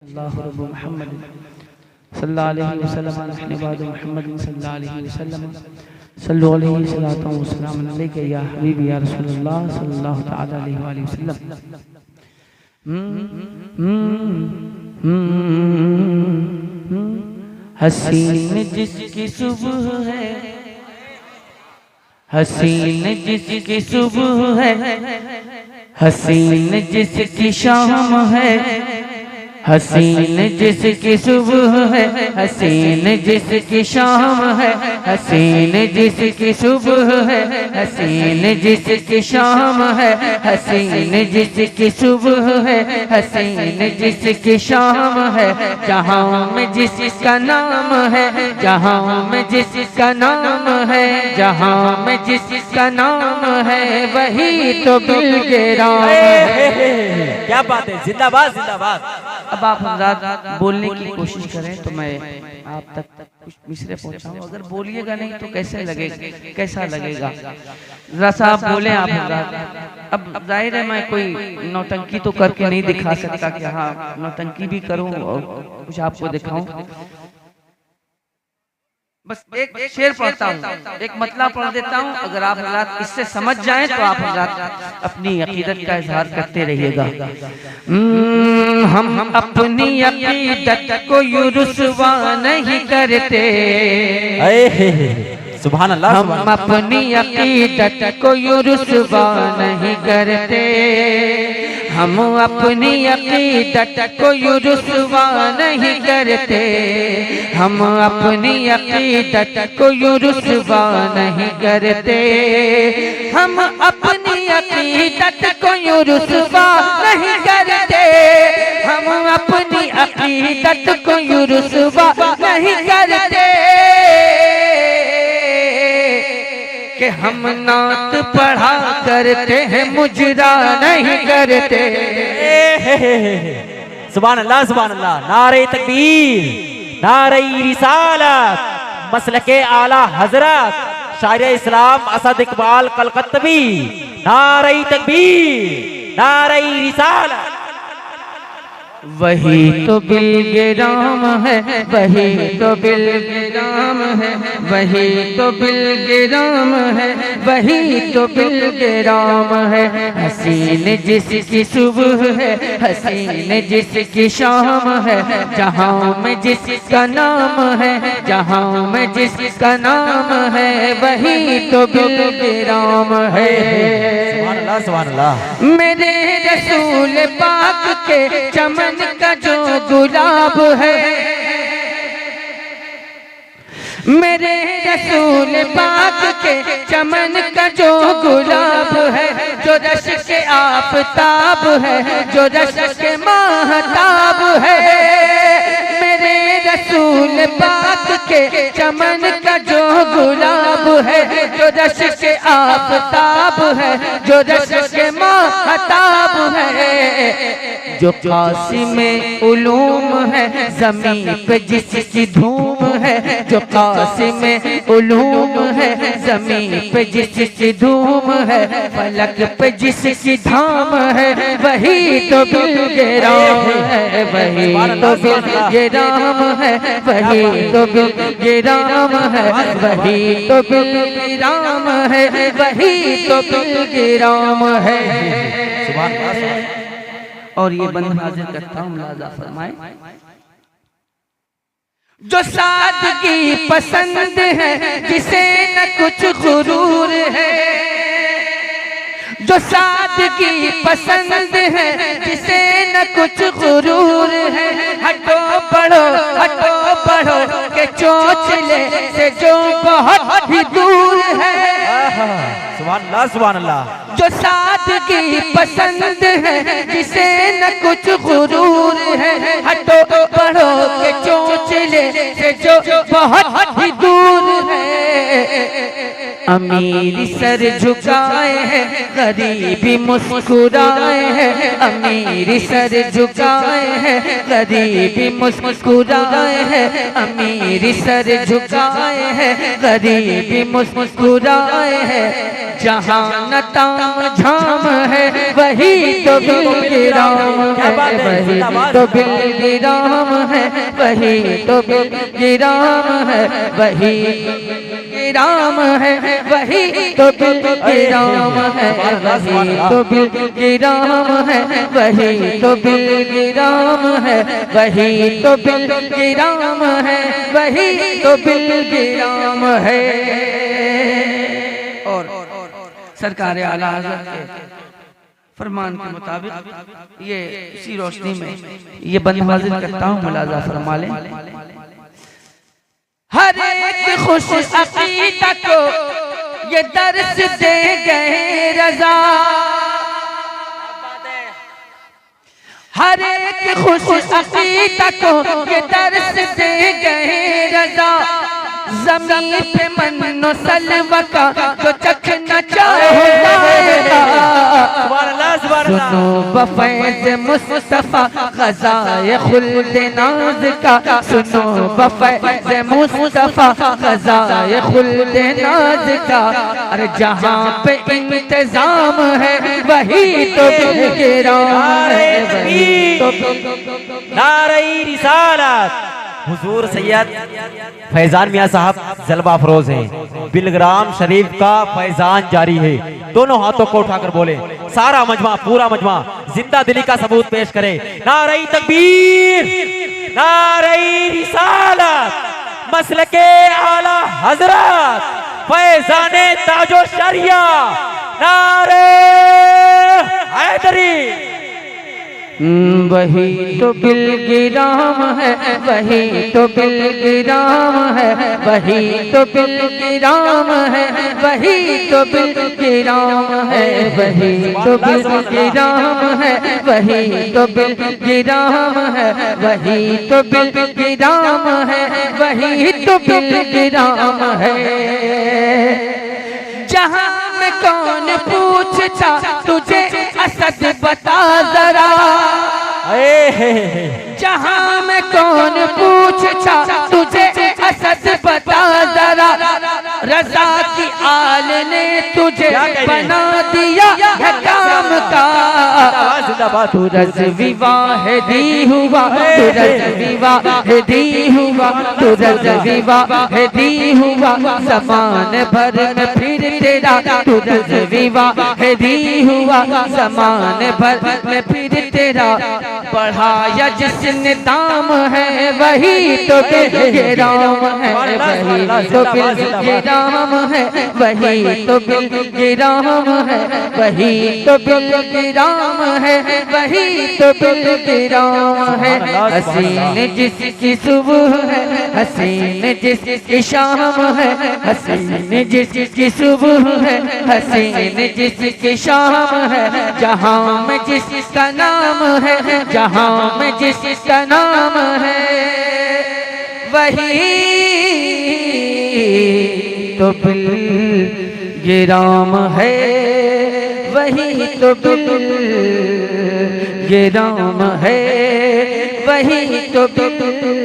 अल्लाहु रब्बु मुहम्मद सल्लल्लाहु अलैहि वसल्लम नहनु बाद मुहम्मद सल्लल्लाहु अलैहि वसल्लम सल्लु अलैहि सलातो व सलाम अलैका या हबीबी या रसूलुल्लाह सल्लल्लाहु तआला अलैहि वसल्लम। हसीन जिसकी सुबह है, हसीन जिसकी सुबह है, हसीन जिसकी शाम है, हसीन जिसकी सुबह है, हसीन जिसकी शाम है, हसीन जिसकी सुबह है, हसीन जिसकी शाम है, हसीन जिसकी सुबह है, हसीन जिसकी शाम है। जहाँ में जिसका नाम है, जहाँ में जिसका नाम है, जहाँ में जिसका नाम है, वही तो बिलगिराम है। क्या बात है, जिंदाबाद जिंदाबाद। अब आप हज़रात बोलने की कोशिश करें तो मैं आप तक कुछ मिसरे पहुंचाऊं। अगर बोलिएगा नहीं तो कैसे लगेगा, कैसा लगेगा? जरा सा आप बोले आप हज़रात। अब जाहिर है मैं कोई नौटंकी तो करके नहीं दिखा सकता कि हाँ नौटंकी भी करूं और कुछ आपको दिखाऊं। बस एक शेर पढ़ता हूँ, एक मतलब पढ़ देता हूँ। अगर आप हज़रात इससे समझ जाएं तो आप हज़रात अपनी अकीदत का इजहार करते रहिएगा। हम अपनी अकीदत को यूं रुसवा नहीं करते, सुभान अल्लाह। हम अपनी अकीदत को यूं रुसवा नहीं करते, हम अपनी अकीदत को यूं रुसवा नहीं करते, हम अपनी अकीदत को यूं रुसवा नहीं करते, हम अपनी अकीदत को यूं रुसवा नहीं करते, हम अपनी अकीदत को यूं रुसवा नहीं करते कि हम नात पढ़ा करते हैं मुजरा नहीं करते। सुभान अल्लाह सुभान अल्लाह। नारे तकबीर, नारे रिसालत, मसलके आला हजरत शायर इस्लाम असद इकबाल कलकत्तवी। नारे तकबीर, नारे रिसालत। वही तो बिलगिराम है, वही तो बिलगिराम है, वही तो बिलगिराम है, वही तो बिलगिराम है। हसीन जिसकी सुबह है, हसीन जिसकी शाम है, जहाँ में जिसका नाम है, जहाँ में जिसका नाम है, वही तो बिलगिराम है। सुभान अल्लाह सुभान अल्लाह। मेरे रसूल पाक के चमन का जो गुलाब है, मेरे रसूल पाक के चमन का जो गुलाब है, जो रश के आफताब है, जो रश के महताब है, मेरे रसूल पाक के चमन का जो गुलाब है, जो रश के आफताब है, जो रश के महताब है, जो कासिम उलूम है, ज़मीन पे जिसकी धूम है, जो कासिम उलूम है, ज़मीन पे जिसकी धूम है, फलक पे जिसकी धाम है, वही तो बिलगिराम है, वही तो बिलगिराम है, वही तो बिलगिराम है, वही तो बिलगिराम है, वही तो बिलगिराम है। सुभान अल्लाह। और ये बंद हाजिर करता हूँ, मुलाज़ा फरमाए। जो सादगी पसंद है, जिसे न कुछ गुरूर है, जो सादगी पसंद है, जिसे न कुछ गुरूर है, हटो बढ़ो के चोंचले से जो बहुत ही दूर है। सुभान अल्लाह सुभान अल्लाह। जो सादगी पसंद है, जिसे न कुछ गुरूर है, हटो बढ़ो के चोंचले से जो बहुत ही दूर है। अमीर सर झुकाए हैं, गरीबी मुस्कुराए हैं, अमीर सर झुकाए हैं, गरीबी मुस्कुराए हैं, अमीर सर झुकाए हैं, गरीबी मुस्कुराए हैं। जहाँ न ताम झाम है वही तो बिलगिराम है, वही तो बिलगिराम है, वही तो बिलगिराम है, वही राम है, वही तो बिलगिराम है, वही तो बिलगिराम है, वही तो बिलगिराम है, वही तो बिलगिराम है, वही तो बिलगिराम है। और सरकार आला हज़रत के फरमान के मुताबिक ये इसी रोशनी में ये बंद हाजिर करता हूँ, मुलाजा फरमा लें। हर एक खुश अकीदा को ये दर्स दे गए रज़ा, हर एक खुश अकीदा को ये दर्स दे गए रज़ा, ज़मीन पे मन्नो सलवा का जो चखना चाहेगा, सुनो बफ़ैज़ मुस्तफ़ा ग़ज़ाए खुल्द नाज़ का, सुनो बफ़ैज़ मुस्तफ़ा ग़ज़ाए खुल्द नाज़ का। अरे जहाँ पे इंतज़ाम है वही तो बिलगिराम है, वही तो नारे रिसालत। हुजूर सैयद फैजान मियाँ साहब जलवा फरोज हैं, बिलग्राम शरीफ का फैजान जारी है। दोनों हाथों को उठाकर बोले, सारा मजमा पूरा मजमा जिंदा दिली का सबूत पेश करे। नारे तकबीर, नारे रिसालत, मसलके आला हजरत फैजाने ताजो शरिया, नारे हैदरी। वही तो बिलगिराम है, वही तो बिलगिराम है, वही तो बिलगिराम है, वही तो बिलगिराम है, वही तो बिलगिराम है, वही तो बिलगिराम है, वही तो बिलगिराम है, वही तो बिलगिराम है। जहाँ में कौन पूछता तुझे असद बता जरा, जहाँ में कौन पूछता तुझे असद बता जरा, रज़ा की आल ने तुझे बना दिया है काम का। तू रज़वी वाहिदी हुआ, तू रज़वी वाहिदी हुआ, तू रज़वी वाहिदी हुआ, ज़मान भर में फिर तेरा, तू रज़वी वाहिदी हुआ, ज़मान भर में फिर तेरा। बढ़ाया जिसने दाम है वही तो बिलगिराम है, वही तो बिलगिराम है, वही तो बिलगिराम है, वही तो बिलगिराम है, वही तो बिलगिराम है। हसीन जिसकी सुबह है, हसीन जिसकी शाम है, हसीन जिसकी सुबह है, हसीन जिसकी शाम है, जहाँ में जिसका नाम है, जहाँ में जिसका नाम है, वही तो बिलगिराम है, वही तो बिलगिराम है, वही तो बिलगिराम